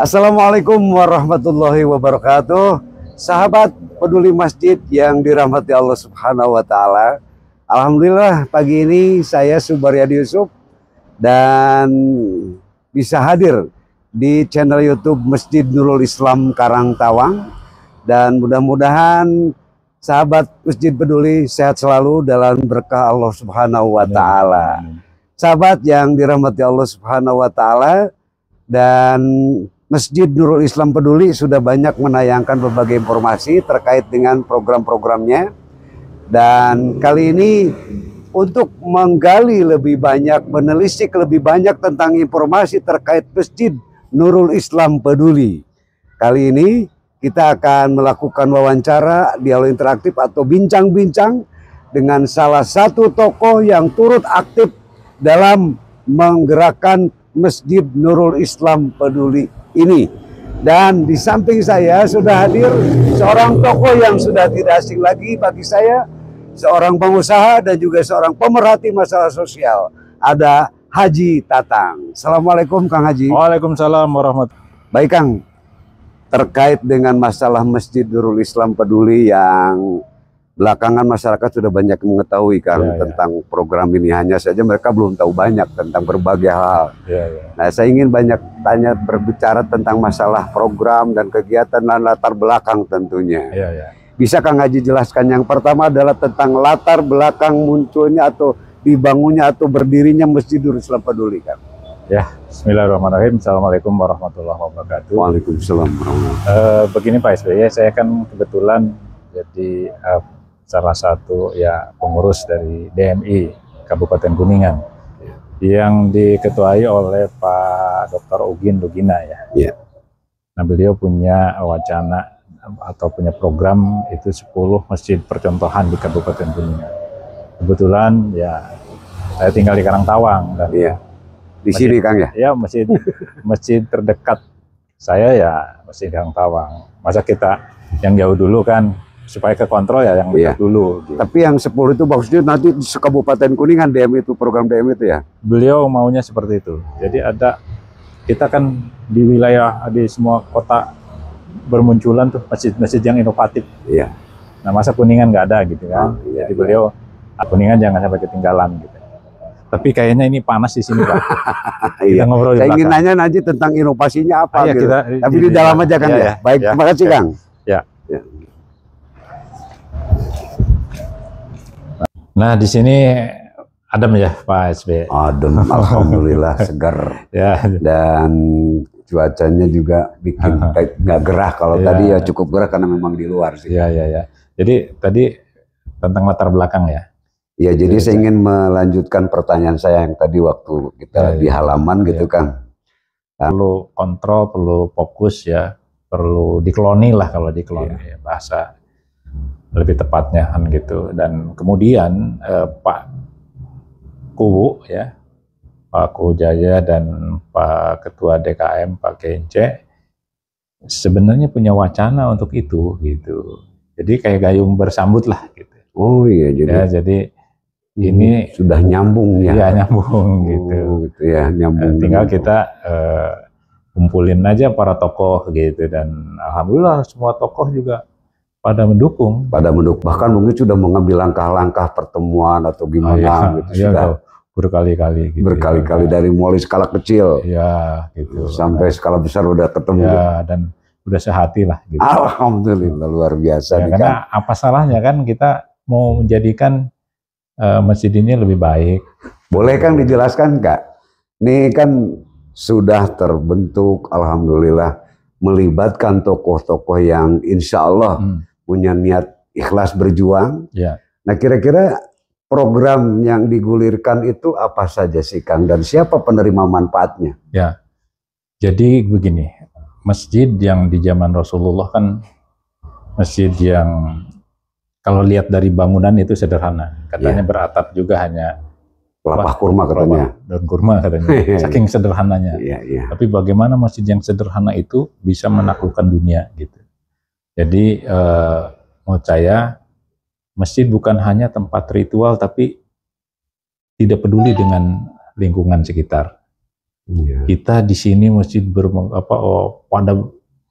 Assalamualaikum warahmatullahi wabarakatuh. Sahabat peduli masjid yang dirahmati Allah Subhanahu wa taala. Alhamdulillah pagi ini saya Subaryadi Yusuf dan bisa hadir di channel YouTube Masjid Nurul Islam Karangtawang, dan mudah-mudahan sahabat Masjid Peduli sehat selalu dalam berkah Allah Subhanahu wa taala. Sahabat yang dirahmati Allah Subhanahu wa taala, dan Masjid Nurul Islam Peduli sudah banyak menayangkan berbagai informasi terkait dengan program-programnya. Dan kali ini untuk menggali lebih banyak, menelisik lebih banyak tentang informasi terkait Masjid Nurul Islam Peduli, kali ini kita akan melakukan wawancara, dialog interaktif atau bincang-bincang dengan salah satu tokoh yang turut aktif dalam menggerakkan Masjid Nurul Islam Peduli ini. Dan di samping saya sudah hadir seorang tokoh yang sudah tidak asing lagi bagi saya, seorang pengusaha dan juga seorang pemerhati masalah sosial. Ada Haji Tatang. Assalamualaikum Kang Haji. Waalaikumsalam warahmatullahi. Baik Kang, terkait dengan masalah Masjid Nurul Islam Peduli yang belakangan masyarakat sudah banyak mengetahui Kang tentang program ini. Hanya saja mereka belum tahu banyak tentang berbagai hal. Nah, saya ingin banyak berbicara tentang masalah program dan kegiatan dan latar belakang tentunya. Bisa Kang Haji jelaskan? Yang pertama adalah tentang latar belakang munculnya atau dibangunnya atau berdirinya Masjid Nurul Islam Peduli, Kang. Ya, bismillahirrahmanirrahim. Assalamualaikum warahmatullahi wabarakatuh. Waalaikumsalam. Begini Pak SBY, saya kan kebetulan jadi salah satu pengurus dari DMI Kabupaten Kuningan yang diketuai oleh Pak Dr. Ugin Lugina ya. Nah, beliau punya wacana atau punya program itu 10 masjid percontohan di Kabupaten Kuningan. Kebetulan saya tinggal di Karangtawang dan di sini Kang ya. Ya, masjid terdekat saya Masjid Karangtawang. Masa kita yang jauh dulu kan, supaya kekontrol yang dekat dulu. Gitu. Tapi yang 10 itu maksudnya nanti Kabupaten Kuningan DM itu, program DM itu ya? Beliau maunya seperti itu. Jadi kita kan di wilayah, di semua kota bermunculan tuh masjid-masjid yang inovatif. Nah, masa Kuningan nggak ada gitu kan. Jadi beliau, Kuningan jangan sampai ketinggalan gitu. Tapi kayaknya ini panas di sini Pak. Kita ngobrol di belakang. Saya ingin nanya nanti tentang inovasinya apa gitu. Tapi di dalam aja kan ya. Baik, terima kasih Kang. Nah, di sini adem ya Pak SB. Adem, alhamdulillah segar. Dan cuacanya juga bikin nggak gerah. Kalau tadi cukup gerah karena memang di luar sih. Jadi tadi tentang latar belakang ya. Jadi saya ingin melanjutkan pertanyaan saya yang tadi waktu kita di halaman gitu kan. Perlu kontrol, perlu fokus perlu dikeloni lah kalau dikeloni bahasa lebih tepatnya kan gitu. Dan kemudian Pak Kubu Pak Kubu Jaya dan Pak Ketua DKM Pak Kence sebenarnya punya wacana untuk itu gitu. Jadi kayak gayung bersambut lah gitu. Jadi ini sudah nyambung nyambung gitu nyambung. Tinggal kita kumpulin aja para tokoh gitu, dan alhamdulillah semua tokoh juga pada mendukung. Bahkan mungkin sudah mengambil langkah-langkah pertemuan atau gimana sudah berkali-kali gitu. Berkali-kali dari mulai skala kecil gitu sampai skala besar udah ketemu dan udah sehati lah gitu. Alhamdulillah luar biasa nih, karena kan? Apa salahnya kan kita mau menjadikan masjid ini lebih baik. Boleh Kang dijelaskan Kak? Ini kan sudah terbentuk, alhamdulillah, melibatkan tokoh-tokoh yang insya Allah punya niat ikhlas berjuang. Nah, kira-kira program yang digulirkan itu apa saja sih Kang, dan siapa penerima manfaatnya? Jadi begini, masjid yang di zaman Rasulullah kan masjid yang kalau lihat dari bangunan itu sederhana, katanya beratap juga hanya pelepah kurma katanya. Daun kurma katanya, saking sederhananya. Tapi bagaimana masjid yang sederhana itu bisa menaklukkan dunia gitu. Jadi menurut saya masjid bukan hanya tempat ritual, tapi tidak peduli dengan lingkungan sekitar. Kita di sini masjid pada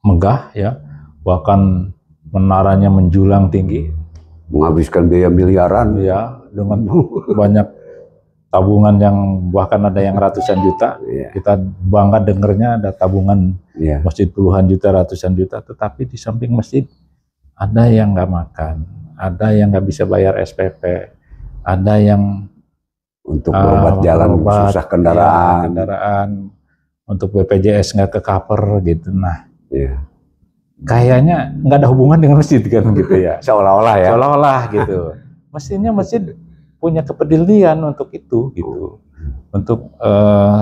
megah ya, bahkan menaranya menjulang tinggi, menghabiskan biaya miliaran ya, dengan banyak tabungan yang bahkan ada yang ratusan juta. Kita bangga dengernya ada tabungan masjid puluhan juta, ratusan juta, tetapi di samping masjid ada yang nggak makan, ada yang nggak bisa bayar SPP, ada yang untuk berobat jalan, susah kendaraan, untuk BPJS nggak ke cover gitu. Nah, kayaknya nggak ada hubungan dengan masjid kan gitu ya. Seolah-olah ya. Seolah-olah gitu. Mestinya masjid punya kepedulian untuk itu gitu. Untuk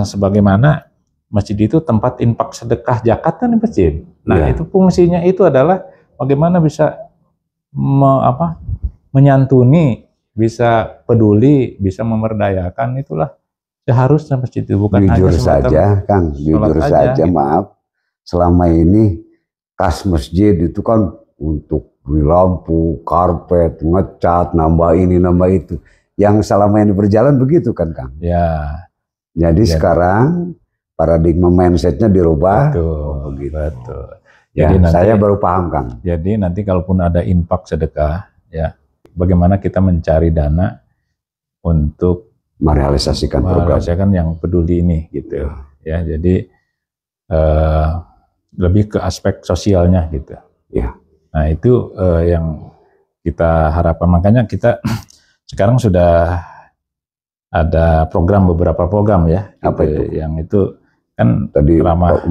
sebagaimana masjid itu tempat infak sedekah zakat kan di masjid. Nah, itu fungsinya itu adalah bagaimana bisa menyantuni, bisa peduli, bisa memberdayakan, itulah seharusnya masjid itu. Bukan jujur hanya saja Kang, jujur saja gitu. Maaf, selama ini kas masjid itu kan untuk beli lampu, karpet, ngecat, nambah ini, nambah itu. Yang selama ini berjalan begitu kan Kang? Ya. Jadi sekarang paradigma mindsetnya dirubah. Betul, betul. Ya, jadi nanti, saya baru paham Kang. Jadi nanti kalaupun ada infak sedekah, ya, bagaimana kita mencari dana untuk merealisasikan program yang peduli ini, gitu. Ya, jadi lebih ke aspek sosialnya, gitu. Ya. Nah itu yang kita harapkan. Makanya kita sekarang sudah ada beberapa program ya. Apa itu? Yang itu kan tadi ramah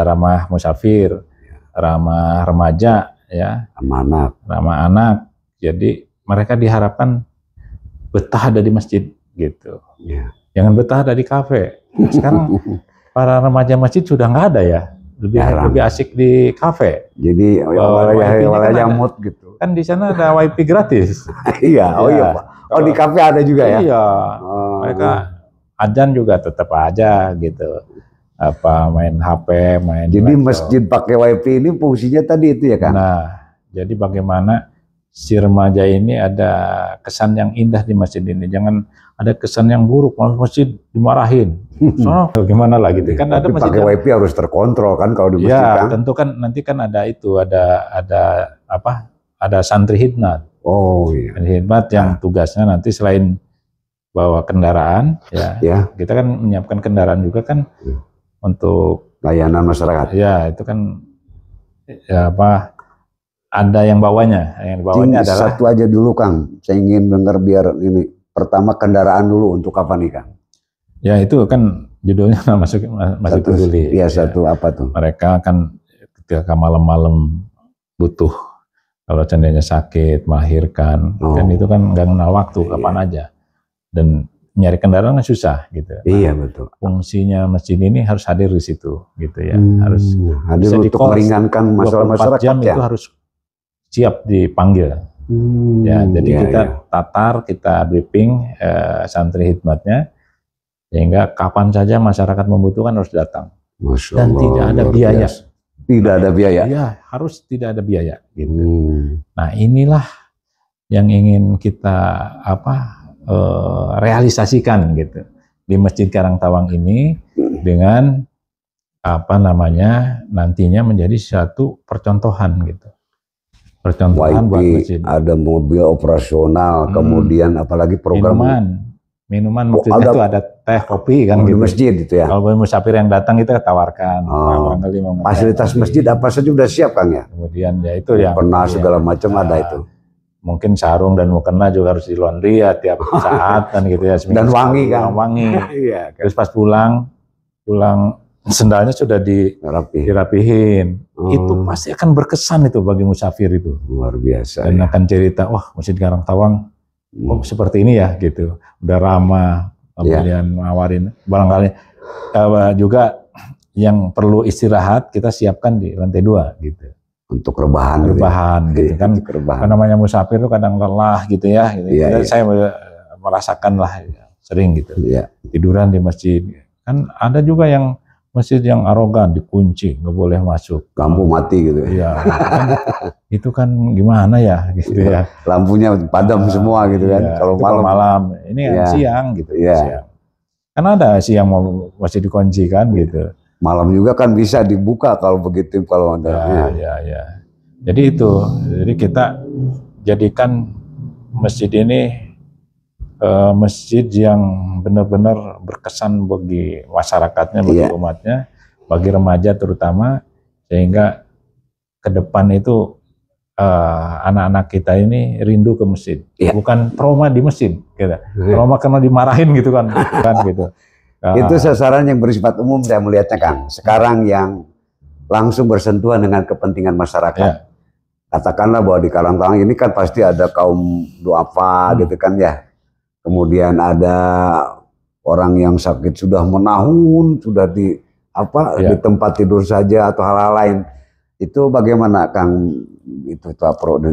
ramah musafir, ramah remaja, ya, ramah anak. Jadi mereka diharapkan betah ada di masjid gitu. Jangan betah ada di kafe. Sekarang para remaja masjid sudah nggak ada ya. Lebih asik di kafe. Jadi wilayah mood gitu. Kan di sana ada wifi gratis. Iya, Pak. Oh, di kafe ada juga ya? Iya. Mereka adzan juga tetap aja gitu. Main HP, main Jadi laptop. Masjid pakai wifi ini fungsinya tadi itu ya kan? Nah, jadi bagaimana si remaja ini ada kesan yang indah di masjid ini. Jangan ada kesan yang buruk, masjid dimarahin. Soalnya gimana lah gitu. Kan ada masjid pakai wifi harus terkontrol kan kalau di masjid kan? Ya, tentu kan nanti kan ada itu, ada santri hikmat. Oh iya. Hikmat yang tugasnya nanti selain bawa kendaraan, ya, kita kan menyiapkan kendaraan juga kan untuk layanan masyarakat. Ya, itu kan ada yang bawanya. Yang bawanya adalah satu aja dulu Kang. Saya ingin dengar biar ini. Pertama kendaraan dulu untuk apa nih Kang? Ya itu kan judulnya masih peduli. Iya, satu apa tuh? Mereka kan ketika malam-malam butuh, kalau seandainya sakit, melahirkan, kan itu kan nggak kenal waktu, kapan aja. Dan nyari kendaraan kan susah gitu. Iya betul. Fungsinya masjid ini harus hadir di situ gitu ya. Harus hadir untuk meringankan masalah masyarakat jam itu harus siap dipanggil. Ya, jadi kita tatar, kita briefing santri hikmatnya sehingga kapan saja masyarakat membutuhkan harus datang. Masya Dan Allah, tidak ada biaya. Tidak ada biaya. Ya, harus tidak ada biaya gitu. Nah, inilah yang ingin kita realisasikan gitu di Masjid Karangtawang ini dengan nantinya menjadi satu percontohan gitu. Percontohan buat masjid. Ada mobil operasional, kemudian apalagi program minuman maksudnya itu ada teh, kopi kan gitu. Di masjid itu ya. Kalau musafir yang datang kita tawarkan. Fasilitas masjid apa saja udah siap Kang ya. Kemudian ya itu yang pernah segala macam ada itu. Mungkin sarung dan mukena juga harus di laundry ya tiap saat kan gitu ya. Dan wangi kan. Wangi. Terus pas pulang sendalnya sudah dirapihin. Itu pasti akan berkesan itu bagi musafir itu. Luar biasa. Dan akan cerita, wah Masjid Karangtawang seperti ini ya gitu. Udah ramah, kemudian nawarin barangkali juga yang perlu istirahat kita siapkan di lantai 2 gitu. Untuk rebahan gitu kan. Kan namanya musafir itu kadang lelah gitu ya. Gitu. Saya merasakan lah sering gitu. Tiduran di masjid. Kan ada juga yang masjid yang arogan, dikunci, nggak boleh masuk. Lampu mati gitu. Iya. Itu kan gimana ya, gitu ya. Lampunya padam semua gitu kan. Kalau malam, ini kan siang gitu. Siang. Kan ada sih yang mau masih dikunci kan gitu. Malam juga kan bisa dibuka kalau begitu, kalau ada. Ya. Jadi itu, jadi kita jadikan masjid ini masjid yang benar-benar berkesan bagi masyarakatnya, bagi umatnya, bagi remaja terutama, sehingga ke depan itu anak-anak kita ini rindu ke masjid, bukan trauma di masjid, gitu. Trauma karena dimarahin gitu kan gitu. Itu sasaran yang bersifat umum saya melihatnya, Kang. Sekarang yang langsung bersentuhan dengan kepentingan masyarakat. Katakanlah bahwa di Karangtengah ini kan pasti ada kaum duafa gitu kan ya. Kemudian ada orang yang sakit sudah menahun, sudah di tempat tidur saja atau hal-hal lain. Itu bagaimana, Kang, itu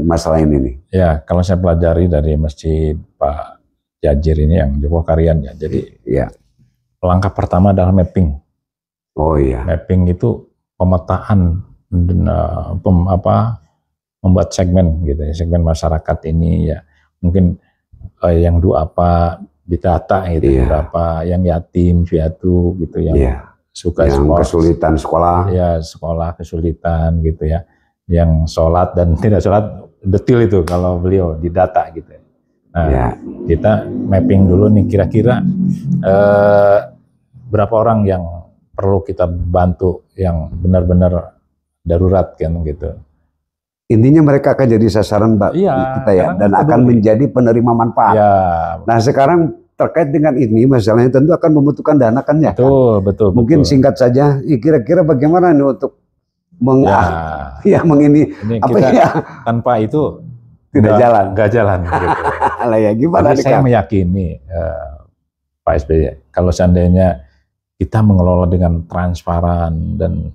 masalah ini nih? Ya, kalau saya pelajari dari Masjid Pak Jajir ini yang Joko Karian ya. Jadi langkah pertama adalah mapping. Mapping itu pemetaan membuat segmen gitu ya, segmen masyarakat ini ya. Mungkin yang apa didata gitu, berapa yang yatim piatu gitu, yang suka yang kesulitan sekolah, sekolah kesulitan gitu ya, yang sholat dan tidak sholat, detail itu kalau beliau didata gitu. Nah, kita mapping dulu nih kira-kira berapa orang yang perlu kita bantu yang benar-benar darurat kan gitu. Intinya mereka akan jadi sasaran kita ya, dan akan menjadi penerima manfaat. Nah, sekarang terkait dengan ini masalahnya tentu akan membutuhkan dana kan ya. Betul. Mungkin singkat saja, kira-kira bagaimana nih untuk tanpa itu tidak jalan. Nggak jalan. Gitu. Gimana? Tapi saya meyakini Pak SBY, kalau seandainya kita mengelola dengan transparan dan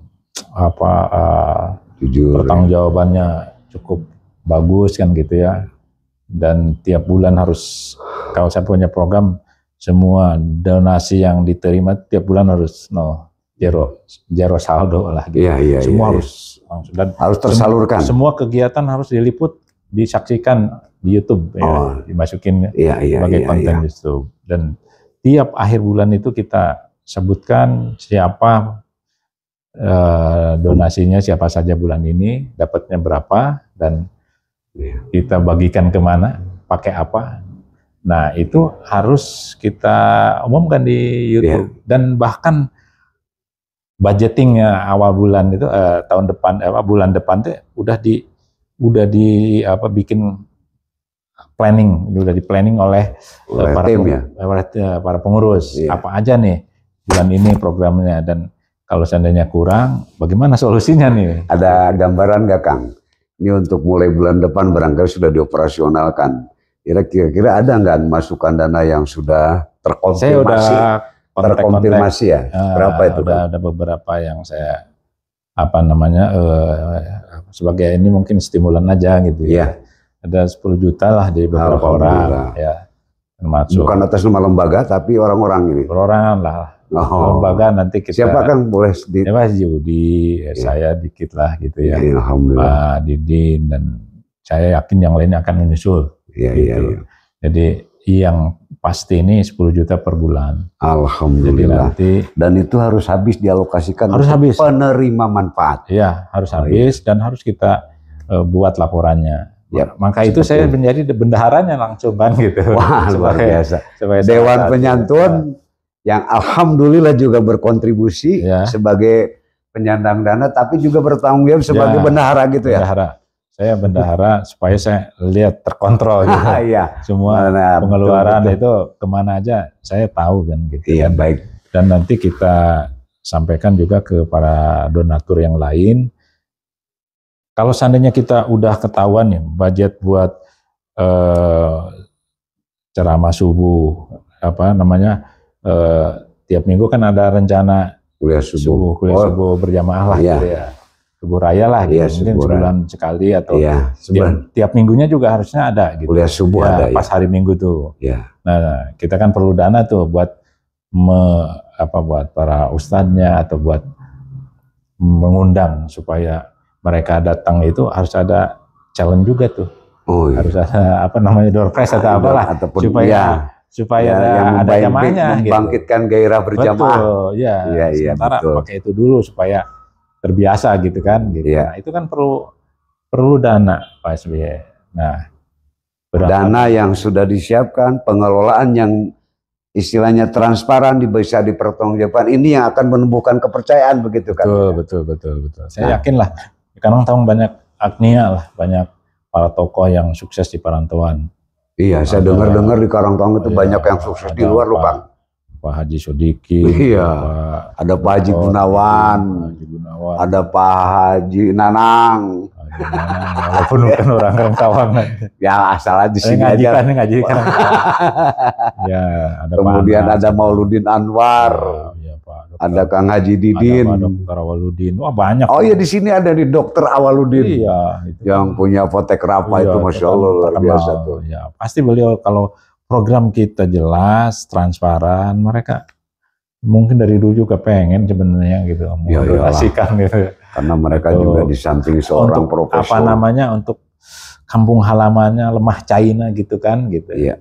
jujur, pertanggungjawabannya cukup bagus kan gitu ya, dan tiap bulan harus, kalau saya punya program, semua donasi yang diterima tiap bulan harus zero saldo lah gitu. Semua harus langsung, dan harus tersalurkan. Semua kegiatan harus diliput, disaksikan di YouTube, dimasukin sebagai konten YouTube, dan tiap akhir bulan itu kita sebutkan siapa donasinya, siapa saja bulan ini, dapatnya berapa, dan kita bagikan kemana, pakai apa. Nah, itu harus kita umumkan di YouTube. Dan bahkan budgetingnya awal bulan itu tahun depan, bulan depan itu udah bikin planning, udah di planning oleh para pengurus. Apa aja nih bulan ini programnya, dan kalau seandainya kurang, bagaimana solusinya nih? Ada gambaran nggak, Kang? Ini untuk mulai bulan depan barangkali sudah dioperasionalkan. Kira-kira ada nggak masukan dana yang sudah terkonfirmasi? Saya udah terkonfirmasi ya? Berapa itu? Ada beberapa yang saya sebagai ini mungkin stimulan aja gitu ya. Ada 10 juta lah di beberapa orang ya. Termasuk bukan atas nama lembaga tapi orang-orang ini. Perorangan lah. Lembaga nanti kita. Siapa, Kang, boleh Mas Yudi, saya dikit lah gitu ya. Alhamdulillah. Pak Didin, dan saya yakin yang lainnya akan menyusul. Gitu. Jadi yang pasti ini 10 juta per bulan. Alhamdulillah. Jadi nanti, dan itu harus habis dialokasikan untuk penerima manfaat. Iya, harus habis dan harus kita buat laporannya. Maka itu saya menjadi bendaharanya langsung kan gitu. Wah, luar biasa. Dewan Penyantun yang alhamdulillah juga berkontribusi sebagai penyandang dana, tapi juga bertanggung jawab sebagai bendahara gitu ya. Saya bendahara supaya saya lihat terkontrol gitu. Semua pengeluaran itu kemana aja saya tahu kan gitu. Baik. Dan nanti kita sampaikan juga ke para donatur yang lain. Kalau seandainya kita udah ketahuan ya budget buat ceramah subuh, tiap minggu kan ada rencana kuliah subuh berjamaah lah gitu ya. Subuh raya lah gitu. Mungkin sebulan sekali atau tiap minggunya juga harusnya ada gitu. Kuliah subuh ada pas hari Minggu tuh. Nah, kita kan perlu dana tuh buat buat para ustadznya atau buat mengundang supaya mereka datang, itu harus ada challenge juga tuh. Harus ada door prize atau apalah supaya supaya yang ada jamaahnya, membangkitkan gairah berjamaah. Betul, ya. Sementara betul. pakai itu dulu supaya terbiasa gitu kan. Gitu. Ya. Nah, itu kan perlu dana Pak SBY. Nah, dana yang sudah disiapkan, pengelolaan yang istilahnya transparan, bisa dipertanggungjawabkan, ini yang akan menumbuhkan kepercayaan, begitu kan? Betul. Saya yakin lah, di Karangtawang banyak agnia lah, banyak para tokoh yang sukses di perantauan. Iya, saya dengar di Karangtawang itu banyak yang sukses di luar loh, Bang. Pak Haji Sodiki, iya, ada Pak Haji Gunawan, ada Pak Haji Nanang. Walaupun bukan orang Karangtawang. Ya asal di sini aja. Ngaji kan. Ya, ada kemudian ada Mauludin Anwar. Ada Kang Haji Didin. Ada Dr. Awaludin. Wah, banyak. Oh iya, di sini ada di Dr. Awaludin. Iya, yang punya apotek Rapa itu, Masya Allah, luar biasa tuh. Ya, pasti beliau kalau program kita jelas, transparan, mereka mungkin dari dulu juga pengen sebenarnya gitu, mengoperasikan gitu. Karena mereka juga di samping seorang profesor. Apa namanya, untuk kampung halamannya lemah China gitu kan, gitu. Iya.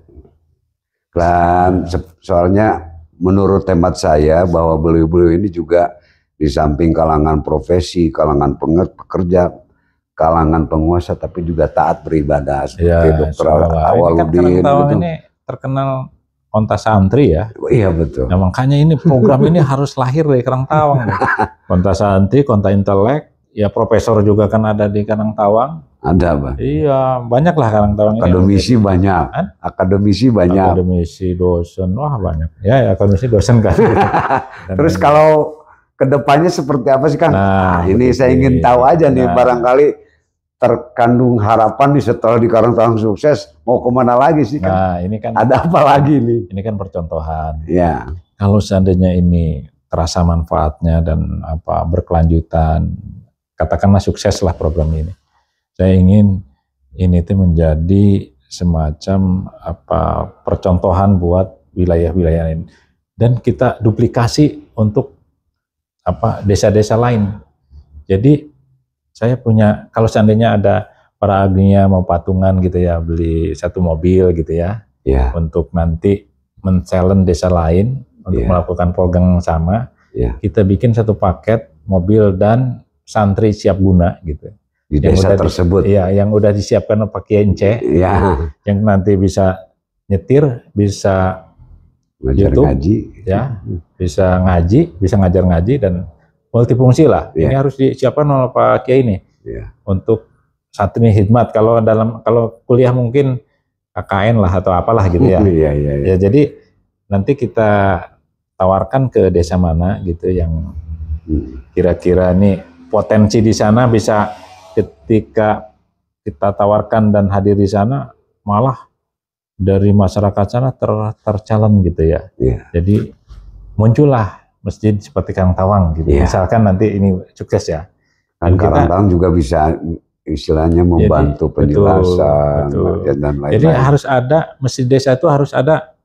Dan soalnya menurut hemat saya bahwa beliau-beliau ini juga di samping kalangan profesi, kalangan pekerja, kalangan penguasa, tapi juga taat beribadah seperti Dr. Awaludin. Ini terkenal Konta Santri ya. Iya betul. Nah, makanya ini program ini harus lahir dari Karangtawang. Konta Santri, Konta Intelek, ya profesor juga kan ada di Karangtawang. Ada, Bang. Iya, banyak lah Karangtawang. Akademisi ini banyak. Akademisi banyak. Akademisi, dosen, wah banyak. Ya akademisi, dosen kan. Terus kalau kedepannya seperti apa sih, Kang? Nah, ini saya ingin tahu aja nih, barangkali terkandung harapan nih setelah di Karangtawang sukses, mau kemana lagi sih, kan? Nah, ini kan ada apa lagi nih? Ini kan percontohan. Ya. Kalau seandainya ini terasa manfaatnya dan berkelanjutan, katakanlah sukses lah program ini. Saya ingin ini tuh menjadi semacam percontohan buat wilayah-wilayah lain, dan kita duplikasi untuk desa-desa lain. Jadi saya punya, kalau seandainya ada para agnia mau patungan gitu ya, beli satu mobil gitu ya, untuk nanti men-challenge desa lain untuk melakukan program sama, kita bikin satu paket mobil dan santri siap guna gitu. Di desa tersebut. Iya, yang udah disiapkan Pak Kiai Ence, yang nanti bisa nyetir, bisa ngajar YouTube, ngaji, bisa ngaji, bisa ngajar ngaji, dan multifungsi lah. Ini harus disiapkan oleh Pak Kiai ini untuk saat ini khidmat. Kalau kuliah mungkin KKN lah atau apalah gitu ya. Ya, jadi nanti kita tawarkan ke desa mana gitu yang kira-kira nih potensi di sana, bisa ketika kita tawarkan dan hadir di sana malah dari masyarakat sana tercalon gitu ya. Jadi muncullah masjid seperti Karangtawang gitu. Misalkan nanti ini sukses ya. Dan Karangtawang juga bisa istilahnya membantu penjelasan dan lain-lain. Jadi harus ada, masjid desa itu harus ada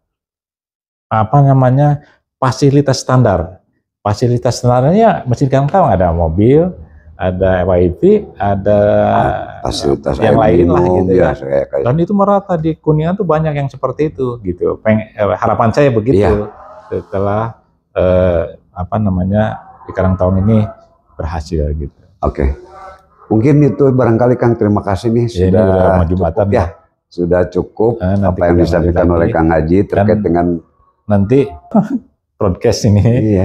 fasilitas standar. Fasilitas standarnya masjid Karangtawang ada mobil, ada wifi, ada fasilitas yang lain lah gitu ya. Dan itu merata di Kuningan tuh banyak yang seperti itu gitu. Harapan saya begitu. Setelah di Karangtawang ini berhasil gitu. Oke. Mungkin itu barangkali, Kang, terima kasih nih sudah cukup ya. Sudah cukup apa yang disampaikan oleh Kang Haji terkait dengan nanti broadcast ini.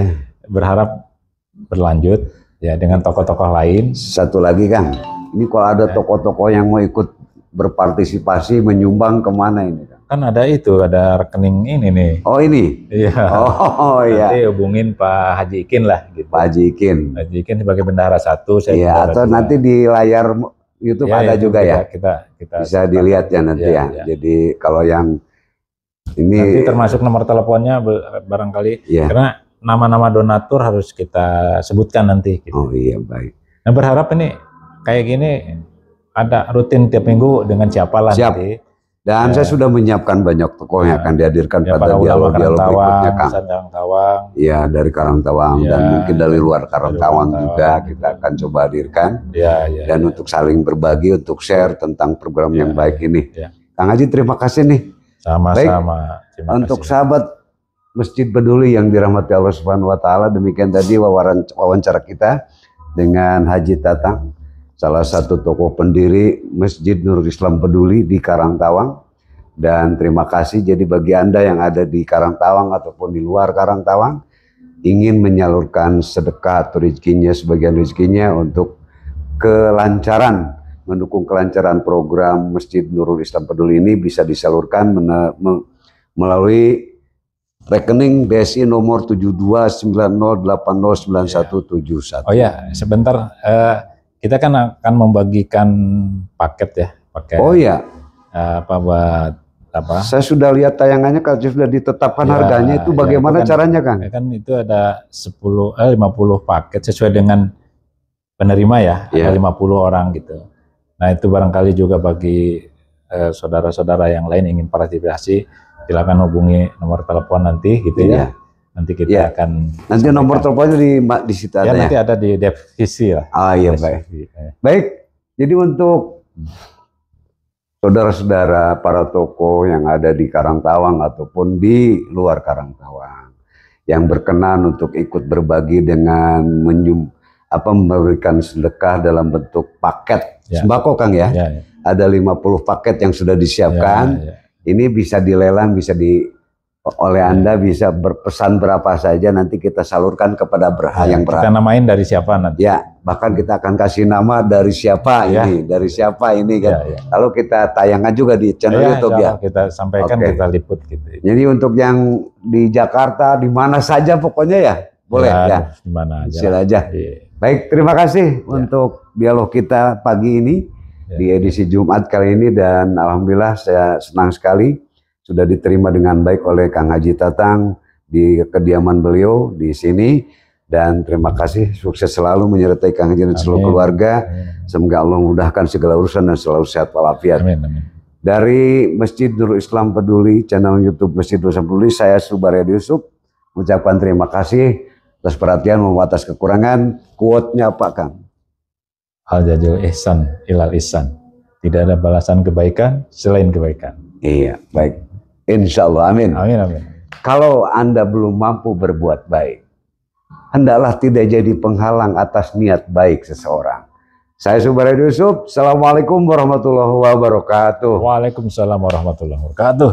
Berharap berlanjut ya dengan tokoh-tokoh lain. Satu lagi, Kang. Ini kalau ada tokoh-tokoh yang mau ikut berpartisipasi menyumbang kemana ini, Kang? Kan ada rekening ini nih. Oh ini? Iya. Oh iya. Nanti hubungin Pak Haji Ikin lah gitu. Pak Haji Ikin. Haji Ikin sebagai bendahara 1, saya bendahara 2. Atau nanti di layar YouTube ada juga ya? Kita bisa dilihat ya nanti ya. Jadi kalau yang ini... Nanti termasuk nomor teleponnya barangkali. Karena nama-nama donatur harus kita sebutkan nanti. Gitu. Oh iya, baik. Nah, berharap ini kayak gini ada rutin tiap minggu dengan siapa lah nanti. Dan saya sudah menyiapkan banyak tokoh yang akan dihadirkan pada dialog-dialog berikutnya, Kang. Karangtawang. Iya, dari Karangtawang dan mungkin dari luar Karangtawang juga kita akan coba hadirkan. Dan untuk saling berbagi, untuk share tentang program yang baik ini. Kang Haji, terima kasih nih. Sama-sama. Terima Untuk kasih. sahabat Masjid Peduli yang dirahmati Allah Subhanahu wa taala, demikian tadi wawancara kita dengan Haji Tatang, salah satu tokoh pendiri Masjid Nurul Islam Peduli di Karangtawang. Dan terima kasih, jadi bagi Anda yang ada di Karangtawang ataupun di luar Karangtawang, ingin menyalurkan sedekah atau rezekinya, sebagian rezekinya untuk kelancaran, mendukung kelancaran program Masjid Nurul Islam Peduli ini, bisa disalurkan melalui rekening BSI nomor 7290809171. Oh ya, sebentar, kita kan akan membagikan paket ya, paket. Oh ya, apa buat apa? saya sudah lihat tayangannya, kalau sudah ditetapkan Ya, harganya itu bagaimana itu kan, caranya, Kang? Kan itu ada 50 paket sesuai dengan penerima ya, ada 50 orang gitu. Nah itu barangkali juga bagi saudara-saudara yang lain ingin partisipasi, silakan hubungi nomor telepon nanti gitu ya. Nanti kita akan nanti nomor teleponnya di situ ada ya? Nanti ada di deskripsi lah. Ah iya, baik. Baik, jadi untuk saudara-saudara para tokoh yang ada di Karangtawang ataupun di luar Karangtawang yang berkenan untuk ikut berbagi dengan memberikan sedekah dalam bentuk paket sembako, Kang ya. Ada 50 paket yang sudah disiapkan. Ini bisa dilelang, bisa oleh Anda bisa berpesan berapa saja, nanti kita salurkan kepada yang berhak. Kita namain dari siapa nanti? Ya, bahkan kita akan kasih nama dari siapa ini, dari siapa ini kan. Lalu kita tayangkan juga di channel YouTube ya. Kita sampaikan, kita liput gitu. Jadi untuk yang di Jakarta, di mana saja pokoknya ya, boleh ya. Di mana aja. Silakan aja. Baik, terima kasih untuk dialog kita pagi ini di edisi Jumat kali ini, dan alhamdulillah saya senang sekali sudah diterima dengan baik oleh Kang Haji Tatang di kediaman beliau di sini, dan terima kasih, sukses selalu menyertai Kang Haji dan seluruh keluarga. Semoga Allah memudahkan segala urusan dan selalu sehat walafiat. Dari Masjid Nurul Islam Peduli, channel YouTube Masjid Nurul Islam Peduli, saya Subaryadi Yusuf mengucapkan terima kasih atas perhatian maupun atas kekurangan. Quote-nya apa, Kang? Al-jazil ihsan ilal ihsan. Tidak ada balasan kebaikan selain kebaikan. Iya, baik. Insya Allah, amin. Amin, amin. Kalau Anda belum mampu berbuat baik, hendaklah tidak jadi penghalang atas niat baik seseorang. Saya Subaryadi Yusuf. Assalamualaikum warahmatullahi wabarakatuh. Waalaikumsalam warahmatullahi wabarakatuh.